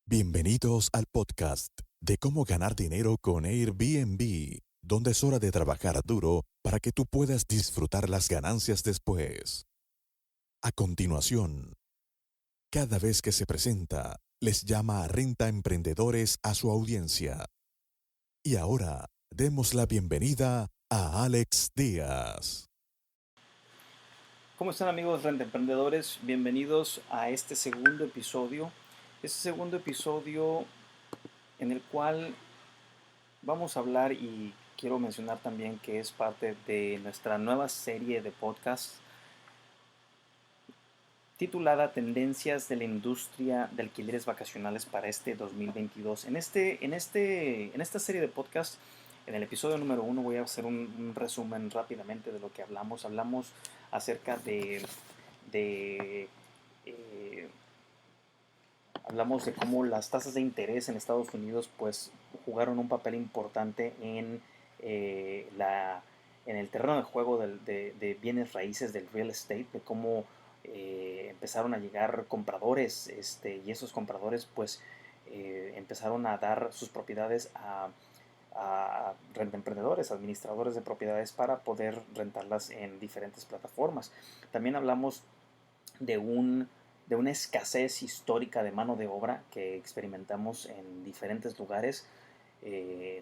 Bienvenidos al podcast de cómo ganar dinero con Airbnb, donde es hora de trabajar duro para que tú puedas disfrutar las ganancias después. A continuación, cada vez que se presenta, les llama a Renta Emprendedores a su audiencia. Y ahora, demos la bienvenida a Alex Díaz. ¿Cómo están amigos emprendedores? Bienvenidos a este segundo episodio. Este segundo episodio en el cual vamos a hablar y quiero mencionar también que es parte de nuestra nueva serie de podcasts titulada Tendencias de la industria de alquileres vacacionales para este 2022. En esta serie de podcasts, en el episodio número 1 voy a hacer un resumen rápidamente de lo que hablamos. Hablamos acerca de eh, hablamos de cómo las tasas de interés en Estados Unidos pues jugaron un papel importante en el terreno de juego de bienes raíces del real estate, de cómo empezaron a llegar compradores y esos compradores pues empezaron a dar sus propiedades a rentemprendedores, administradores de propiedades para poder rentarlas en diferentes plataformas. También hablamos de de una escasez histórica de mano de obra que experimentamos en diferentes lugares,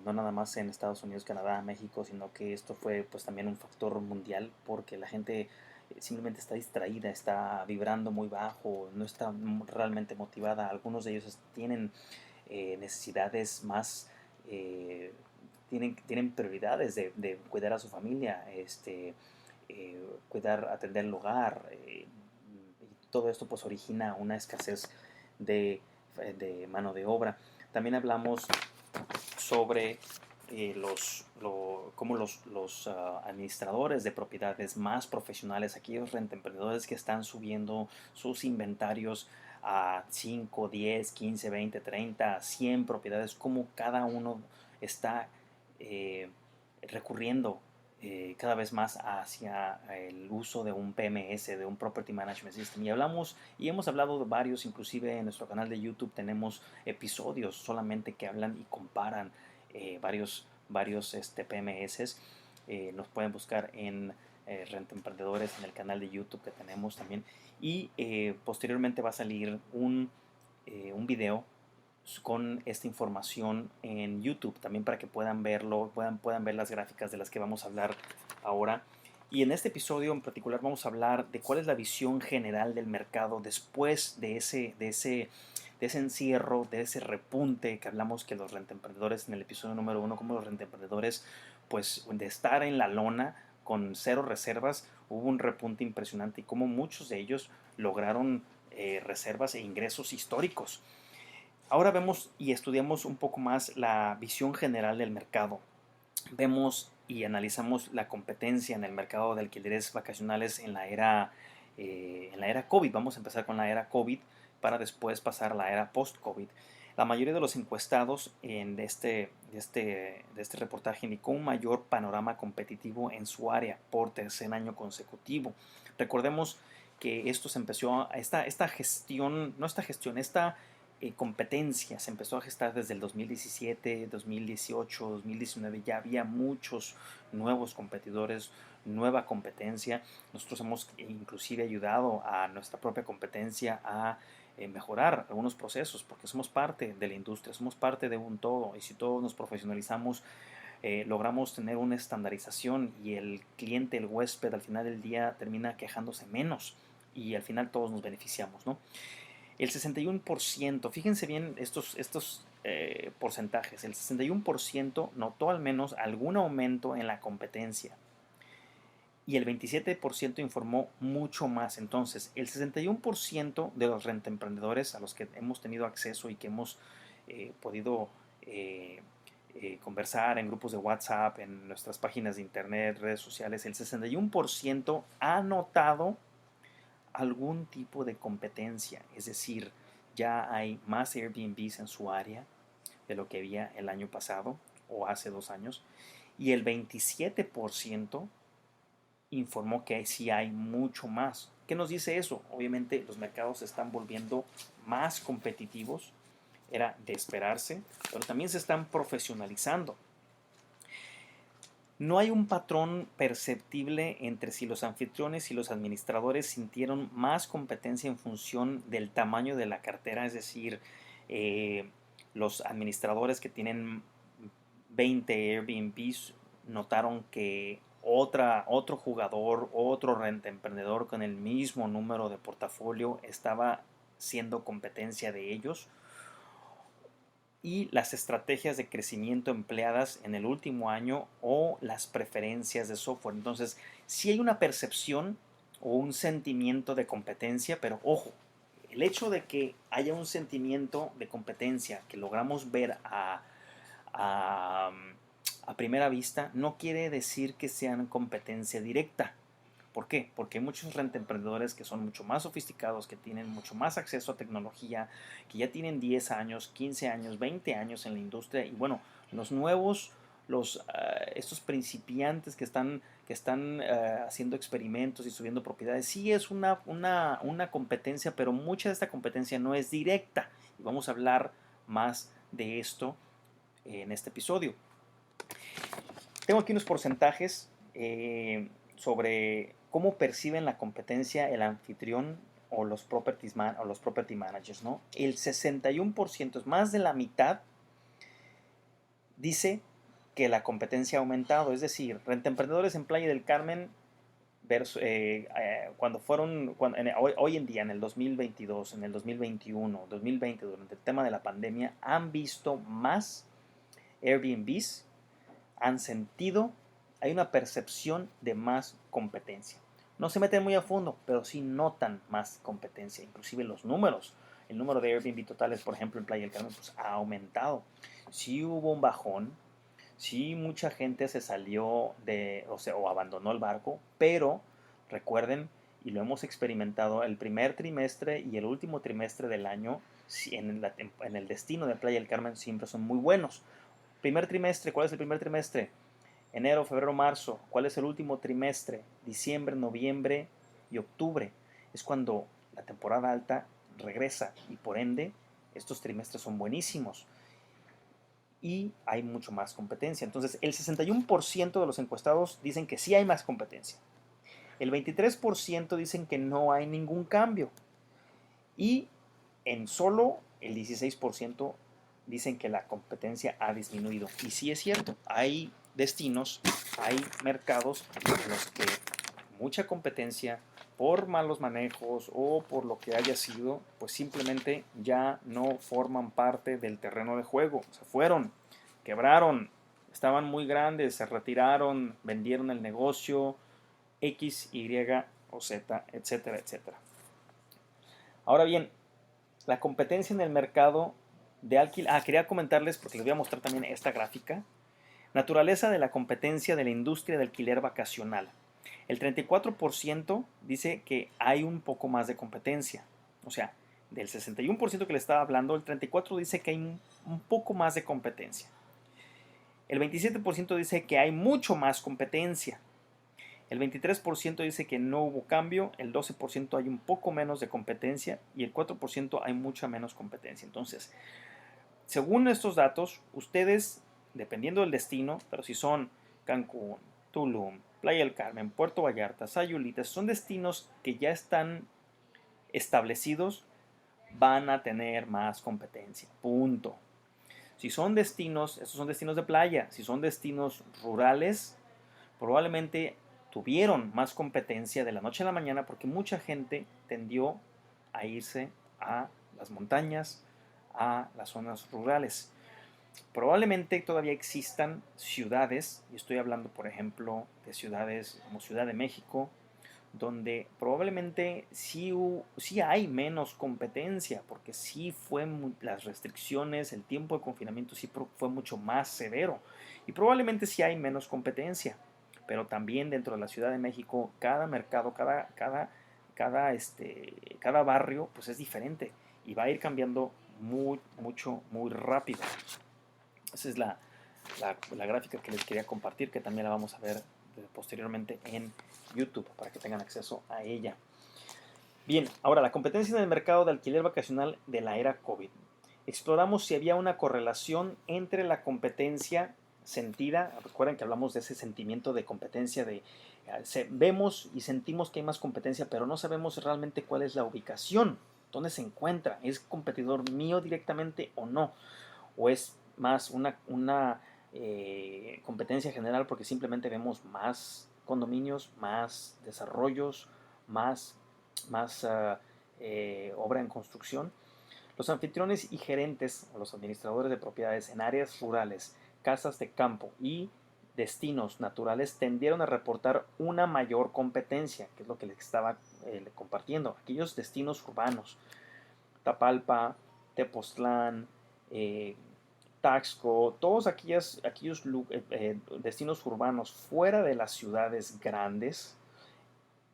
no nada más en Estados Unidos, Canadá, México, sino que esto fue pues también un factor mundial porque la gente simplemente está distraída, está vibrando muy bajo, no está realmente motivada. Algunos de ellos tienen necesidades más, eh, tienen prioridades de cuidar a su familia, cuidar, atender el hogar, y todo esto pues origina una escasez de, de mano de obra. También hablamos sobre cómo administradores de propiedades más profesionales, aquellos rentemprendedores que están subiendo sus inventarios a 5, 10, 15, 20, 30, 100 propiedades, cómo cada uno está eh, recurriendo cada vez más hacia el uso de un PMS, de un Property Management System. Y hemos hablado de varios, inclusive en nuestro canal de YouTube tenemos episodios solamente que hablan y comparan varios PMS. Nos pueden buscar en Renta Emprendedores en el canal de YouTube que tenemos también. Y posteriormente va a salir un video con esta información en YouTube también para que puedan verlo, puedan ver las gráficas de las que vamos a hablar ahora. Y en este episodio en particular vamos a hablar de cuál es la visión general del mercado después de ese encierro, de ese repunte que hablamos que los rentemprendedores en el episodio número 1, como los rentemprendedores, pues de estar en la lona con cero reservas, hubo un repunte impresionante y como muchos de ellos lograron reservas e ingresos históricos. Ahora vemos y estudiamos un poco más la visión general del mercado. Vemos y analizamos la competencia en el mercado de alquileres vacacionales en la era COVID. Vamos a empezar con la era COVID para después pasar a la era post-COVID. La mayoría de los encuestados de este reportaje indicó un mayor panorama competitivo en su área por tercer año consecutivo. Recordemos que esto se empezó, esta gestión, no esta gestión, esta competencia se empezó a gestar desde el 2017, 2018, 2019. Ya había muchos nuevos competidores, nueva competencia. Nosotros hemos inclusive ayudado a nuestra propia competencia a mejorar algunos procesos porque somos parte de la industria, somos parte de un todo y si todos nos profesionalizamos logramos tener una estandarización y el cliente, el huésped al final del día termina quejándose menos y al final todos nos beneficiamos, ¿no? El 61%, fíjense bien estos porcentajes, el 61% notó al menos algún aumento en la competencia y el 27% informó mucho más. Entonces, el 61% de los rentemprendedores a los que hemos tenido acceso y que hemos podido conversar en grupos de WhatsApp, en nuestras páginas de internet, redes sociales, el 61% ha notado algún tipo de competencia, es decir, ya hay más Airbnbs en su área de lo que había el año pasado o hace 2 años, y el 27% informó que sí hay mucho más. ¿Qué nos dice eso? Obviamente los mercados se están volviendo más competitivos era de esperarse, pero también se están profesionalizando. No hay un patrón perceptible entre si los anfitriones y los administradores sintieron más competencia en función del tamaño de la cartera, es decir, eh, los administradores que tienen 20 Airbnbs notaron que otro jugador, otro renta emprendedor con el mismo número de portafolio estaba siendo competencia de ellos, y las estrategias de crecimiento empleadas en el último año o las preferencias de software. Entonces, sí hay una percepción o un sentimiento de competencia, pero ojo, el hecho de que haya un sentimiento de competencia que logramos ver a, a primera vista no quiere decir que sean competencia directa. ¿Por qué? Porque hay muchos rentemprendedores que son mucho más sofisticados, que tienen mucho más acceso a tecnología, que ya tienen 10 años, 15 años, 20 años en la industria. Y bueno, los nuevos, estos principiantes que están haciendo experimentos y subiendo propiedades, sí es una competencia, pero mucha de esta competencia no es directa. Y vamos a hablar más de esto en este episodio. Tengo aquí unos porcentajes sobre cómo perciben la competencia el anfitrión o los property managers, ¿no? El 61%, es más de la mitad, dice que la competencia ha aumentado. Es decir, rentemprendedores en Playa del Carmen hoy en día, en el 2022, en el 2021, 2020, durante el tema de la pandemia, han visto más Airbnbs, han sentido, hay una percepción de más competencia. No se meten muy a fondo, pero sí notan más competencia. Inclusive los números, el número de Airbnb totales, por ejemplo, en Playa del Carmen, pues ha aumentado. Sí hubo un bajón, sí mucha gente se salió o abandonó el barco, pero recuerden, y lo hemos experimentado, el primer trimestre y el último trimestre del año en el destino de Playa del Carmen siempre son muy buenos. Primer trimestre, ¿cuál es el primer trimestre? Enero, febrero, marzo. ¿Cuál es el último trimestre? Diciembre, noviembre y octubre. Es cuando la temporada alta regresa y por ende estos trimestres son buenísimos y hay mucho más competencia. Entonces, el 61% de los encuestados dicen que sí hay más competencia. El 23% dicen que no hay ningún cambio. Y en solo el 16% dicen que la competencia ha disminuido. Y sí es cierto, hay destinos, hay mercados en los que mucha competencia por malos manejos o por lo que haya sido, pues simplemente ya no forman parte del terreno de juego. Se fueron, quebraron, estaban muy grandes, se retiraron, vendieron el negocio, X, Y o Z, etcétera, etcétera. Ahora bien, la competencia en el mercado de alquiler. Quería comentarles, porque les voy a mostrar también esta gráfica. Naturaleza de la competencia de la industria de alquiler vacacional. El 34% dice que hay un poco más de competencia. O sea, del 61% que le estaba hablando, el 34% dice que hay un poco más de competencia. El 27% dice que hay mucho más competencia. El 23% dice que no hubo cambio, el 12% hay un poco menos de competencia y el 4% hay mucha menos competencia. Entonces, según estos datos, ustedes, dependiendo del destino, pero si son Cancún, Tulum, Playa del Carmen, Puerto Vallarta, Sayulita, son destinos que ya están establecidos, van a tener más competencia. Punto. Si son destinos, estos son destinos de playa, si son destinos rurales, probablemente tuvieron más competencia de la noche a la mañana porque mucha gente tendió a irse a las montañas, a las zonas rurales. Probablemente todavía existan ciudades, y estoy hablando por ejemplo de ciudades como Ciudad de México, donde probablemente sí hay menos competencia, porque sí fue las restricciones, el tiempo de confinamiento sí fue mucho más severo, y probablemente sí hay menos competencia, pero también dentro de la Ciudad de México, cada mercado, cada barrio, pues es diferente, y va a ir cambiando muy rápido. Esa es la gráfica que les quería compartir, que también la vamos a ver posteriormente en YouTube para que tengan acceso a ella. Bien, ahora la competencia en el mercado de alquiler vacacional de la era COVID. exploramos si había una correlación entre la competencia sentida. Recuerden que hablamos de ese sentimiento de competencia, vemos y sentimos que hay más competencia, pero no sabemos realmente cuál es la ubicación, dónde se encuentra, es competidor mío directamente o no, o es más una competencia general porque simplemente vemos más condominios, más desarrollos, más obra en construcción. Los anfitriones y gerentes o los administradores de propiedades en áreas rurales, casas de campo y destinos naturales tendieron a reportar una mayor competencia, que es lo que les estaba compartiendo. Aquellos destinos urbanos, Tapalpa, Tepoztlán, Taxco, todos aquellos destinos urbanos fuera de las ciudades grandes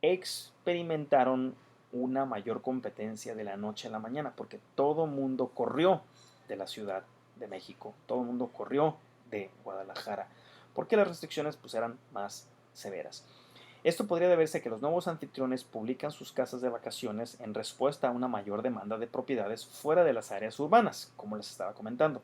experimentaron una mayor competencia de la noche a la mañana, porque todo mundo corrió de la Ciudad de México, todo el mundo corrió de Guadalajara, porque las restricciones pues eran más severas. Esto podría deberse a que los nuevos anfitriones publican sus casas de vacaciones en respuesta a una mayor demanda de propiedades fuera de las áreas urbanas, como les estaba comentando.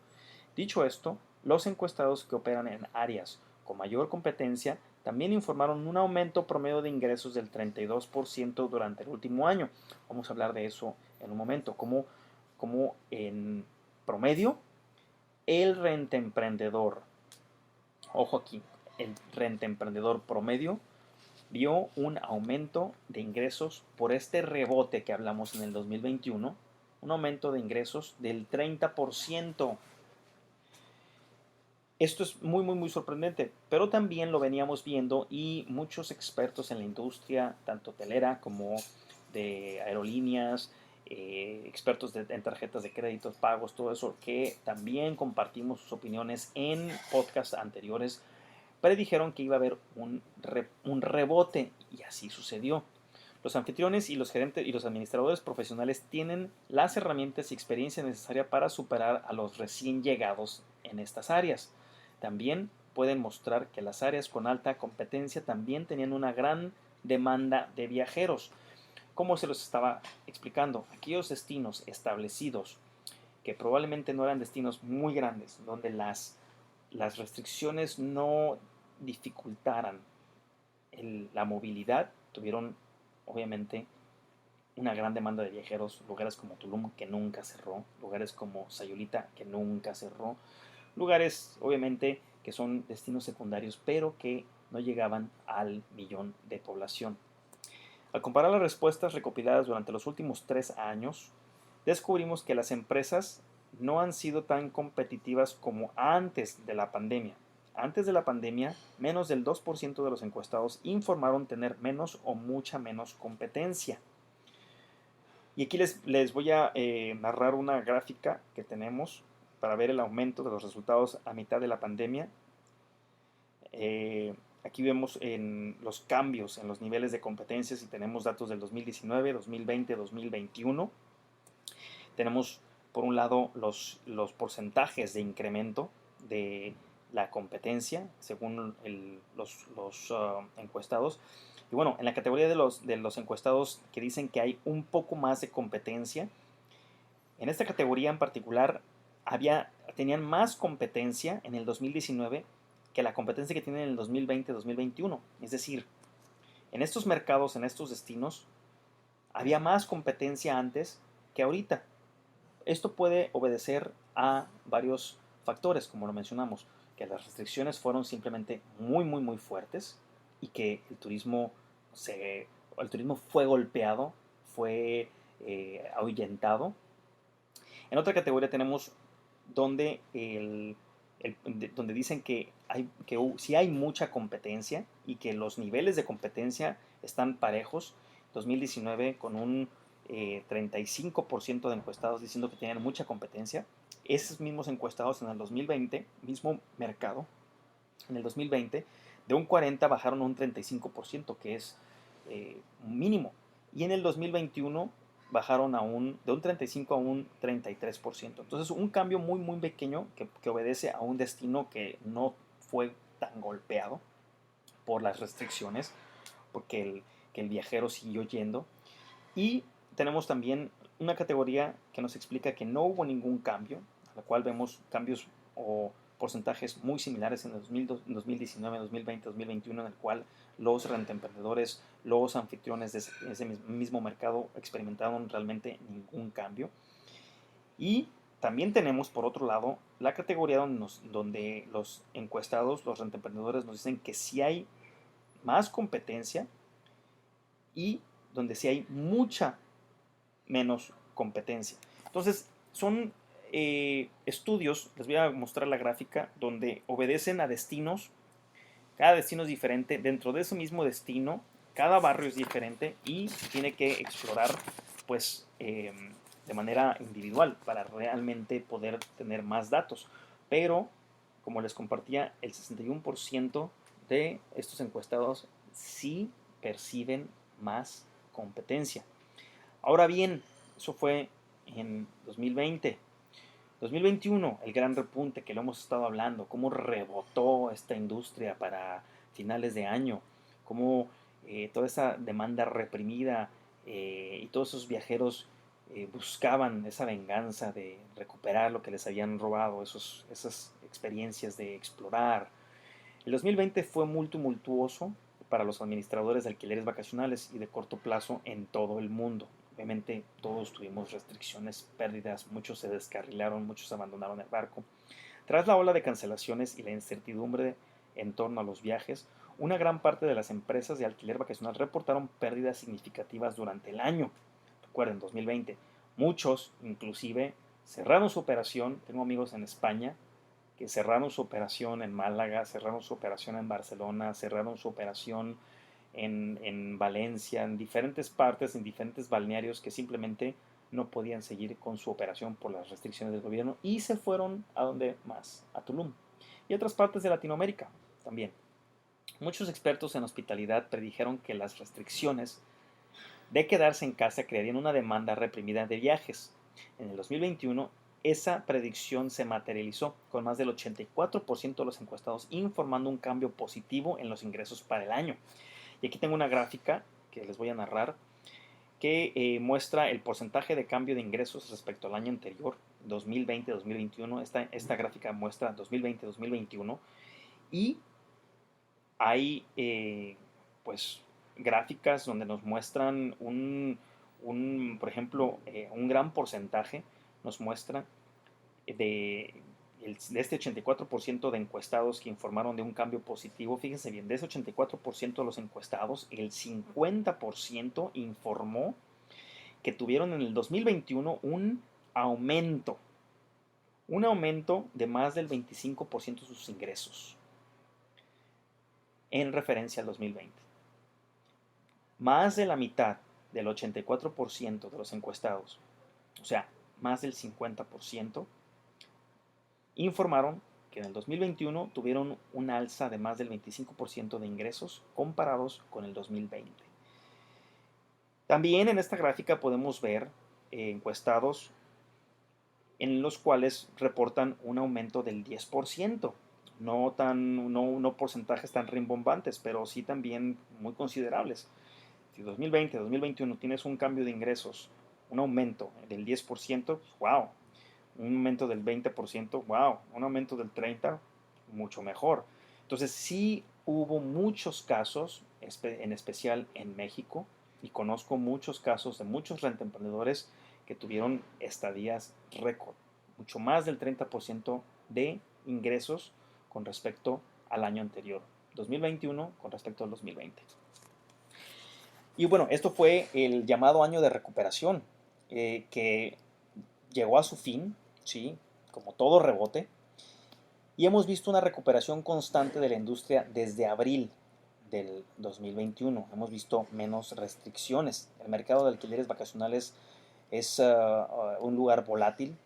Dicho esto, los encuestados que operan en áreas con mayor competencia también informaron un aumento promedio de ingresos del 32% durante el último año. Vamos a hablar de eso en un momento, como en promedio el rentemprendedor, ojo aquí, el rentemprendedor promedio vio un aumento de ingresos por este rebote que hablamos en el 2021, un aumento de ingresos del 30%. Esto es muy sorprendente, pero también lo veníamos viendo y muchos expertos en la industria, tanto hotelera como de aerolíneas, expertos en tarjetas de créditos, pagos, todo eso, que también compartimos sus opiniones en podcasts anteriores, predijeron que iba a haber un rebote y así sucedió. Los anfitriones y los gerentes y los administradores profesionales tienen las herramientas y experiencia necesaria para superar a los recién llegados en estas áreas. También pueden mostrar que las áreas con alta competencia también tenían una gran demanda de viajeros. Como se los estaba explicando, aquellos destinos establecidos que probablemente no eran destinos muy grandes, donde las restricciones no dificultaran la movilidad, tuvieron obviamente una gran demanda de viajeros. Lugares como Tulum, que nunca cerró, lugares como Sayulita, que nunca cerró, lugares obviamente que son destinos secundarios, pero que no llegaban al millón de población. Al comparar las respuestas recopiladas durante los últimos 3 años, descubrimos que las empresas no han sido tan competitivas como antes de la pandemia. Antes de la pandemia, menos del 2% de los encuestados informaron tener menos o mucha menos competencia. Y aquí les voy a narrar una gráfica que tenemos para ver el aumento de los resultados a mitad de la pandemia. Aquí vemos en los cambios en los niveles de competencias y tenemos datos del 2019, 2020, 2021. Tenemos por un lado los porcentajes de incremento de la competencia según los encuestados. Y bueno, en la categoría de los encuestados que dicen que hay un poco más de competencia, en esta categoría en particular tenían más competencia en el 2019 que la competencia que tienen en el 2020-2021. Es decir, en estos mercados, en estos destinos, había más competencia antes que ahorita. Esto puede obedecer a varios factores, como lo mencionamos, que las restricciones fueron simplemente muy fuertes y que el turismo fue golpeado, fue ahuyentado. En otra categoría tenemos donde, donde dicen que si hay mucha competencia y que los niveles de competencia están parejos. 2019 con un 35% de encuestados diciendo que tenían mucha competencia. Esos mismos encuestados en el 2020, mismo mercado, en el 2020, de un 40 bajaron a un 35%, que es mínimo. Y en el 2021 bajaron de un 35 a un 33%. Entonces, un cambio muy pequeño que obedece a un destino que no fue tan golpeado por las restricciones, porque el viajero siguió yendo. Y tenemos también una categoría que nos explica que no hubo ningún cambio, a la cual vemos cambios o porcentajes muy similares en 2019, 2020, 2021, en el cual los rentemprendedores, los anfitriones de ese mismo mercado experimentaron realmente ningún cambio. Y también tenemos, por otro lado, la categoría donde los encuestados, los rentemprendedores, nos dicen que sí hay más competencia y donde sí hay mucha menos competencia. Entonces, son estudios, les voy a mostrar la gráfica, donde obedecen a destinos. Cada destino es diferente. Dentro de ese mismo destino, cada barrio es diferente y tiene que explorar, pues, de manera individual para realmente poder tener más datos. Pero, como les compartía, el 61% de estos encuestados sí perciben más competencia. Ahora bien, eso fue en 2020. 2021, el gran repunte que lo hemos estado hablando, cómo rebotó esta industria para finales de año, cómo toda esa demanda reprimida y todos esos viajeros buscaban esa venganza de recuperar lo que les habían robado, esas experiencias de explorar. El 2020 fue muy tumultuoso para los administradores de alquileres vacacionales y de corto plazo en todo el mundo. Obviamente todos tuvimos restricciones, pérdidas, muchos se descarrilaron, muchos abandonaron el barco. Tras la ola de cancelaciones y la incertidumbre en torno a los viajes, una gran parte de las empresas de alquiler vacacional reportaron pérdidas significativas durante el año. Recuerden, 2020, muchos inclusive cerraron su operación. Tengo amigos en España que cerraron su operación en Málaga, cerraron su operación en Barcelona, cerraron su operación en Valencia, en diferentes partes, en diferentes balnearios que simplemente no podían seguir con su operación por las restricciones del gobierno y se fueron a donde más, a Tulum y otras partes de Latinoamérica también. Muchos expertos en hospitalidad predijeron que las restricciones de quedarse en casa crearían una demanda reprimida de viajes. En el 2021, esa predicción se materializó con más del 84% de los encuestados informando un cambio positivo en los ingresos para el año. Y aquí tengo una gráfica que les voy a narrar que muestra el porcentaje de cambio de ingresos respecto al año anterior, 2020-2021. Esta gráfica muestra 2020-2021 y hay pues gráficas donde nos muestran por ejemplo, un gran porcentaje nos muestra de, de este 84% de encuestados que informaron de un cambio positivo. Fíjense bien, de ese 84% de los encuestados, el 50% informó que tuvieron en el 2021 un aumento de más del 25% de sus ingresos en referencia al 2020. Más de la mitad del 84% de los encuestados, o sea, más del 50%, informaron que en el 2021 tuvieron un alza de más del 25% de ingresos comparados con el 2020. También en esta gráfica podemos ver encuestados en los cuales reportan un aumento del 10%. No porcentajes tan rimbombantes, pero sí también muy considerables. Si 2020, 2021 tienes un cambio de ingresos, un aumento del 10%, wow, un aumento del 20%, wow, un aumento del 30%, mucho mejor. Entonces sí hubo muchos casos, en especial en México, y conozco muchos casos de muchos rentemprendedores que tuvieron estadías récord, mucho más del 30% de ingresos con respecto al año anterior, 2021 con respecto al 2020. Y bueno, esto fue el llamado año de recuperación, que llegó a su fin, ¿sí? Como todo rebote, y hemos visto una recuperación constante de la industria desde abril del 2021. Hemos visto menos restricciones. El mercado de alquileres vacacionales es un lugar volátil.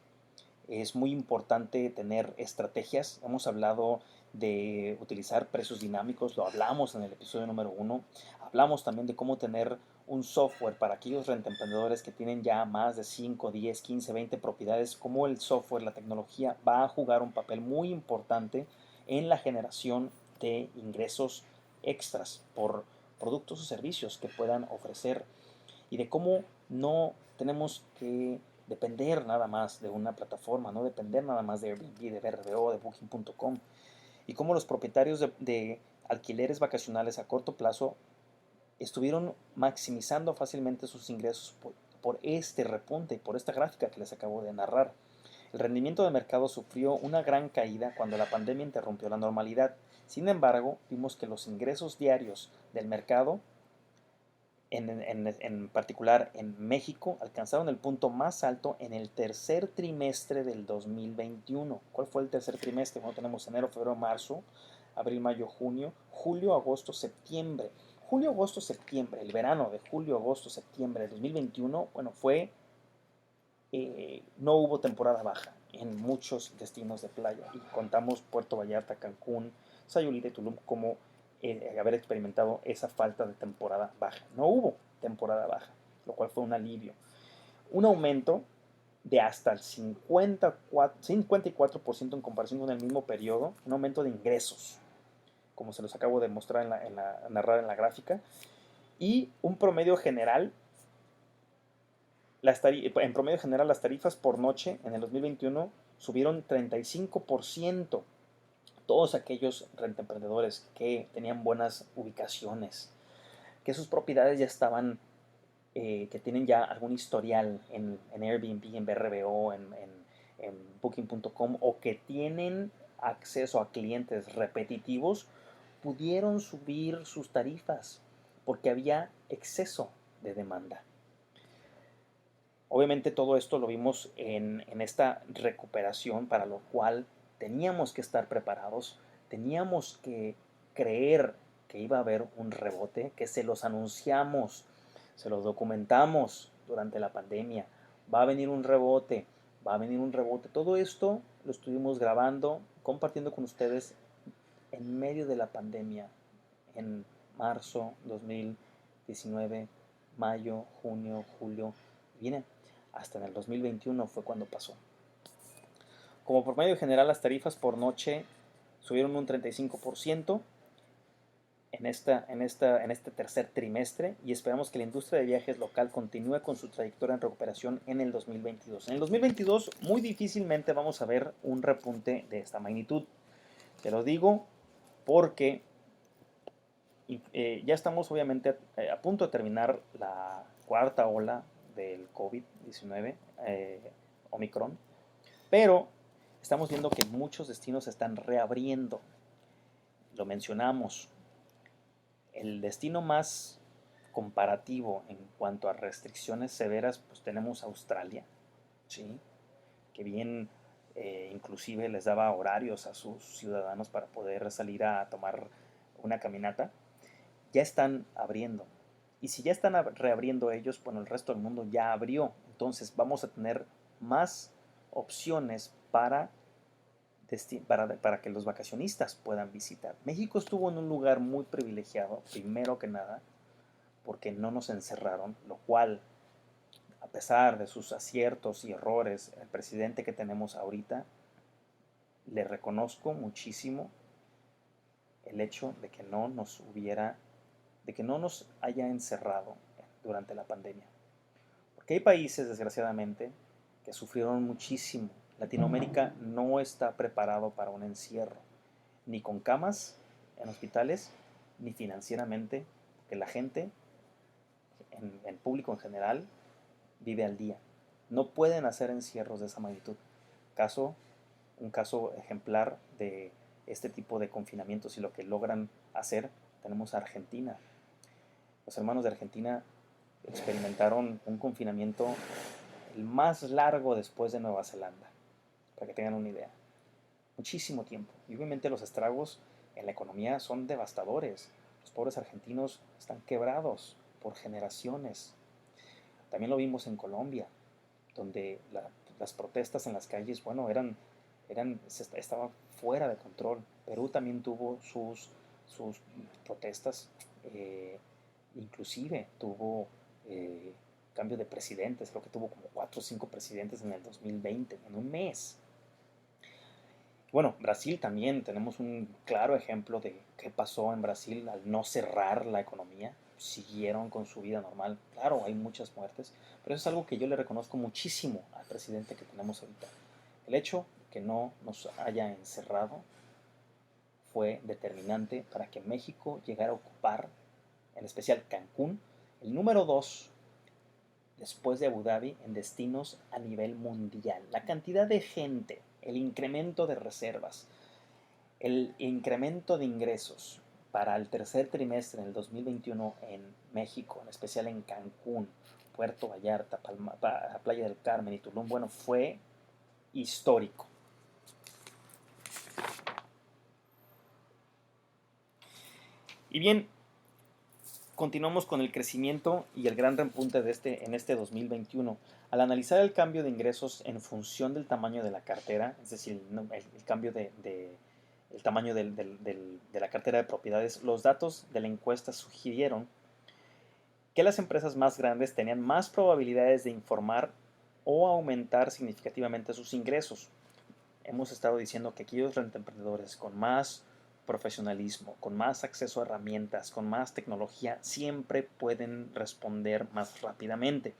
Es muy importante tener estrategias. Hemos hablado de utilizar precios dinámicos, lo hablamos en el episodio número 1. Hablamos también de cómo tener un software para aquellos rentemprendedores que tienen ya más de 5, 10, 15, 20 propiedades, cómo el software, la tecnología va a jugar un papel muy importante en la generación de ingresos extras por productos o servicios que puedan ofrecer y de cómo no tenemos que depender nada más de una plataforma, no depender nada más de Airbnb, de VRBO, de Booking.com. Y cómo los propietarios de alquileres vacacionales a corto plazo estuvieron maximizando fácilmente sus ingresos por este repunte, por esta gráfica que les acabo de narrar. El rendimiento de mercado sufrió una gran caída cuando la pandemia interrumpió la normalidad. Sin embargo, vimos que los ingresos diarios del mercado, en particular en México, alcanzaron el punto más alto en el tercer trimestre del 2021. ¿Cuál fue el tercer trimestre? Bueno, tenemos enero, febrero, marzo, abril, mayo, junio, julio, agosto, septiembre. Julio, agosto, septiembre, el verano de julio, agosto, septiembre de 2021, bueno, no hubo temporada baja en muchos destinos de playa y contamos Puerto Vallarta, Cancún, Sayulita y Tulum como haber experimentado esa falta de temporada baja. No hubo temporada baja, lo cual fue un alivio. Un aumento de hasta el 54% en comparación con el mismo periodo, un aumento de ingresos, como se los acabo de mostrar narrar en la gráfica, y un promedio general en promedio general las tarifas por noche en el 2021 subieron 35%. Todos aquellos rentemprendedores que tenían buenas ubicaciones, que sus propiedades ya estaban, que tienen ya algún historial en Airbnb, en VRBO, en Booking.com, o que tienen acceso a clientes repetitivos, pudieron subir sus tarifas porque había exceso de demanda. Obviamente todo esto lo vimos en esta recuperación, para lo cual teníamos que estar preparados, teníamos que creer que iba a haber un rebote, que se los anunciamos, se los documentamos durante la pandemia. Va a venir un rebote, va a venir un rebote. Todo esto lo estuvimos grabando, compartiendo con ustedes en medio de la pandemia, en marzo 2019, mayo, junio, julio. Viene hasta en el 2021 fue cuando pasó. Como promedio general, las tarifas por noche subieron un 35% en este tercer trimestre, y esperamos que la industria de viajes local continúe con su trayectoria en recuperación en el 2022. En el 2022 muy difícilmente vamos a ver un repunte de esta magnitud. Te lo digo porque ya estamos obviamente a punto de terminar la cuarta ola del COVID-19, Omicron, pero estamos viendo que muchos destinos se están reabriendo. Lo mencionamos, el destino más comparativo en cuanto a restricciones severas, pues tenemos Australia, ¿sí? Que bien, inclusive les daba horarios a sus ciudadanos para poder salir a tomar una caminata. Ya están abriendo. Y si ya están reabriendo ellos, bueno, el resto del mundo ya abrió. Entonces vamos a tener más opciones para que los vacacionistas puedan visitar. México estuvo en un lugar muy privilegiado, primero que nada, porque no nos encerraron, lo cual, a pesar de sus aciertos y errores, el presidente que tenemos ahorita, le reconozco muchísimo el hecho de que no nos haya encerrado durante la pandemia. Porque hay países, desgraciadamente, que sufrieron muchísimo. Latinoamérica no está preparado para un encierro, ni con camas en hospitales, ni financieramente, porque la gente, en público en general, vive al día. No pueden hacer encierros de esa magnitud. Un caso ejemplar de este tipo de confinamientos y lo que logran hacer, tenemos a Argentina. Los hermanos de Argentina experimentaron un confinamiento el más largo después de Nueva Zelanda, para que tengan una idea. Muchísimo tiempo. Y obviamente los estragos en la economía son devastadores. Los pobres argentinos están quebrados por generaciones. También lo vimos en Colombia, donde las protestas en las calles, bueno, estaban fuera de control. Perú también tuvo sus protestas, inclusive tuvo cambio de presidentes, creo que tuvo como 4 o 5 presidentes en el 2020, en un mes. Bueno, Brasil también tenemos un claro ejemplo de qué pasó en Brasil al no cerrar la economía. siguieron con su vida normal. Claro, hay muchas muertes, pero eso es algo que yo le reconozco muchísimo al presidente que tenemos ahorita. El hecho que no nos haya encerrado fue determinante para que México llegara a ocupar, en especial Cancún, el número 2 después de Abu Dhabi en destinos a nivel mundial. La cantidad de gente, el incremento de reservas, el incremento de ingresos para el tercer trimestre del 2021 en México, en especial en Cancún, Puerto Vallarta, Playa del Carmen y Tulum, bueno, fue histórico. Y bien, continuamos con el crecimiento y el gran repunte en este 2021. Al analizar el cambio de ingresos en función del tamaño de la cartera, es decir, el cambio el tamaño de la cartera de propiedades, los datos de la encuesta sugirieron que las empresas más grandes tenían más probabilidades de informar o aumentar significativamente sus ingresos. Hemos estado diciendo que aquellos rentemprendedores con más profesionalismo, con más acceso a herramientas, con más tecnología, siempre pueden responder más rápidamente.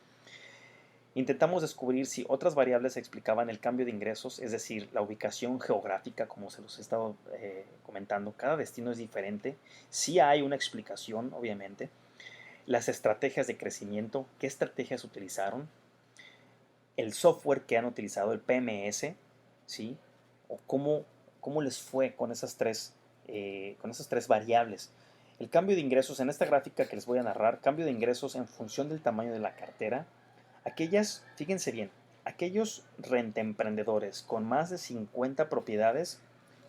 Intentamos descubrir si otras variables explicaban el cambio de ingresos, es decir, la ubicación geográfica, como se los he estado comentando. Cada destino es diferente. Sí hay una explicación, obviamente. Las estrategias de crecimiento, qué estrategias utilizaron, el software que han utilizado, el PMS, ¿sí? O cómo les fue con esas tres variables. El cambio de ingresos, en esta gráfica que les voy a narrar, cambio de ingresos en función del tamaño de la cartera. Fíjense bien, aquellos rentemprendedores con más de 50 propiedades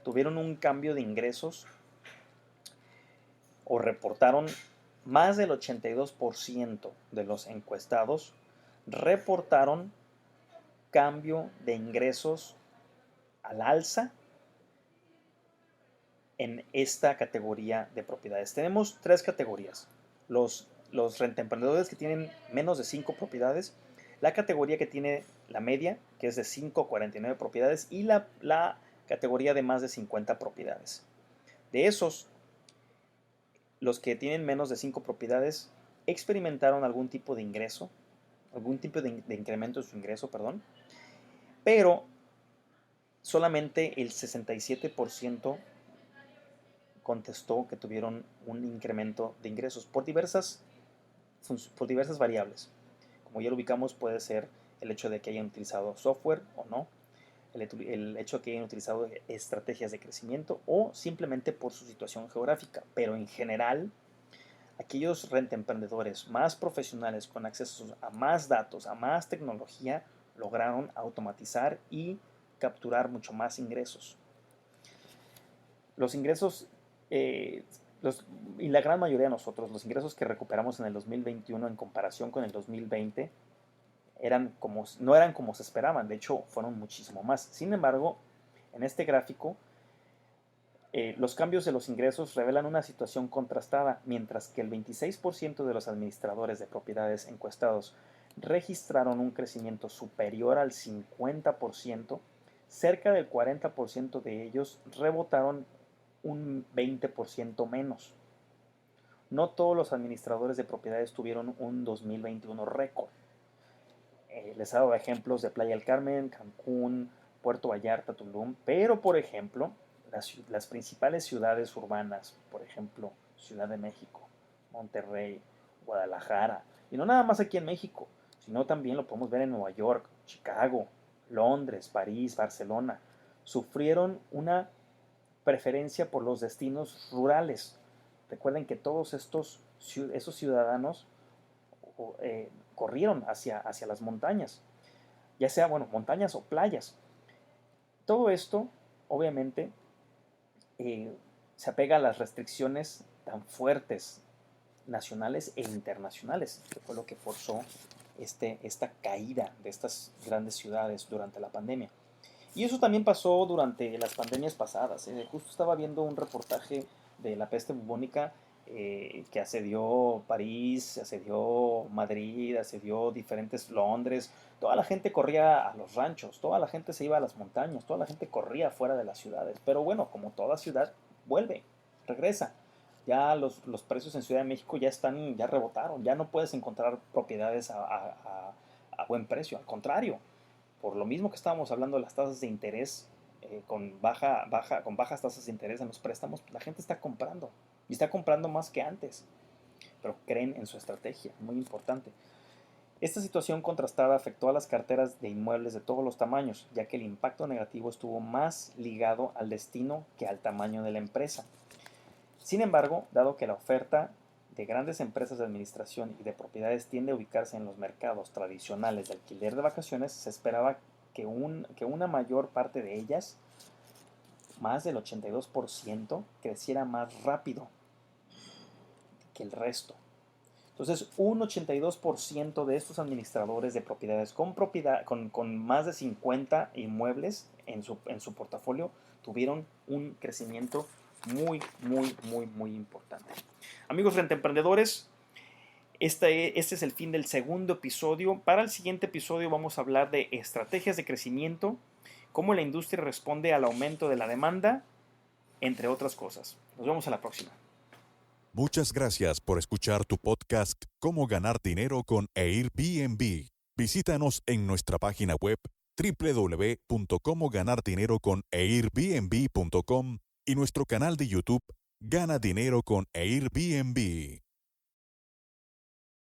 tuvieron un cambio de ingresos o reportaron más del 82% de los encuestados reportaron cambio de ingresos al alza en esta categoría de propiedades. Tenemos tres categorías. Los rentemprendedores que tienen menos de 5 propiedades, la categoría que tiene la media, que es de 5 a 49 propiedades, y la categoría de más de 50 propiedades. De esos, los que tienen menos de 5 propiedades experimentaron algún tipo de ingreso, algún tipo de incremento de su ingreso, perdón, pero solamente el 67% contestó que tuvieron un incremento de ingresos por diversas variables. Como ya lo ubicamos, puede ser el hecho de que hayan utilizado software o no, el hecho de que hayan utilizado estrategias de crecimiento o simplemente por su situación geográfica. Pero en general, aquellos rentemprendedores más profesionales con acceso a más datos, a más tecnología, lograron automatizar y capturar mucho más ingresos. Los ingresos y la gran mayoría de nosotros, los ingresos que recuperamos en el 2021 en comparación con el 2020, no eran como se esperaban, de hecho fueron muchísimo más. Sin embargo, en este gráfico, los cambios de los ingresos revelan una situación contrastada, mientras que el 26% de los administradores de propiedades encuestados registraron un crecimiento superior al 50%, cerca del 40% de ellos rebotaron un 20% menos. No todos los administradores de propiedades tuvieron un 2021 récord. Les he dado ejemplos de Playa del Carmen, Cancún, Puerto Vallarta, Tulum, pero por ejemplo, las principales ciudades urbanas, por ejemplo, Ciudad de México, Monterrey, Guadalajara, y no nada más aquí en México, sino también lo podemos ver en Nueva York, Chicago, Londres, París, Barcelona, sufrieron una preferencia por los destinos rurales. Recuerden que todos esos ciudadanos corrieron hacia las montañas, ya sea, bueno, montañas o playas. Todo esto, obviamente, se apega a las restricciones tan fuertes nacionales e internacionales, que fue lo que forzó esta caída de estas grandes ciudades durante la pandemia. Y eso también pasó durante las pandemias pasadas. Justo estaba viendo un reportaje de la peste bubónica que asedió París, asedió Madrid, asedió diferentes Londres. Toda la gente corría a los ranchos, toda la gente se iba a las montañas, toda la gente corría fuera de las ciudades. Pero bueno, como toda ciudad, vuelve, regresa. Ya los precios en Ciudad de México ya rebotaron, ya no puedes encontrar propiedades a buen precio, al contrario, por lo mismo que estábamos hablando de las tasas de interés, con bajas tasas de interés en los préstamos, la gente está comprando y está comprando más que antes, pero creen en su estrategia, muy importante. Esta situación contrastada afectó a las carteras de inmuebles de todos los tamaños, ya que el impacto negativo estuvo más ligado al destino que al tamaño de la empresa. Sin embargo, dado que la oferta de grandes empresas de administración y de propiedades tiende a ubicarse en los mercados tradicionales de alquiler de vacaciones, se esperaba que una mayor parte de ellas, más del 82%, creciera más rápido que el resto. Entonces, un 82% de estos administradores de propiedades con más de 50 inmuebles en su portafolio tuvieron un crecimiento muy importante. Amigos rentemprendedores, este es el fin del segundo episodio. Para el siguiente episodio vamos a hablar de estrategias de crecimiento, cómo la industria responde al aumento de la demanda, entre otras cosas. Nos vemos a la próxima. Muchas gracias por escuchar tu podcast Cómo ganar dinero con Airbnb. Visítanos en nuestra página web www.comoganardineroconairbnb.com y nuestro canal de YouTube Gana Dinero con Airbnb.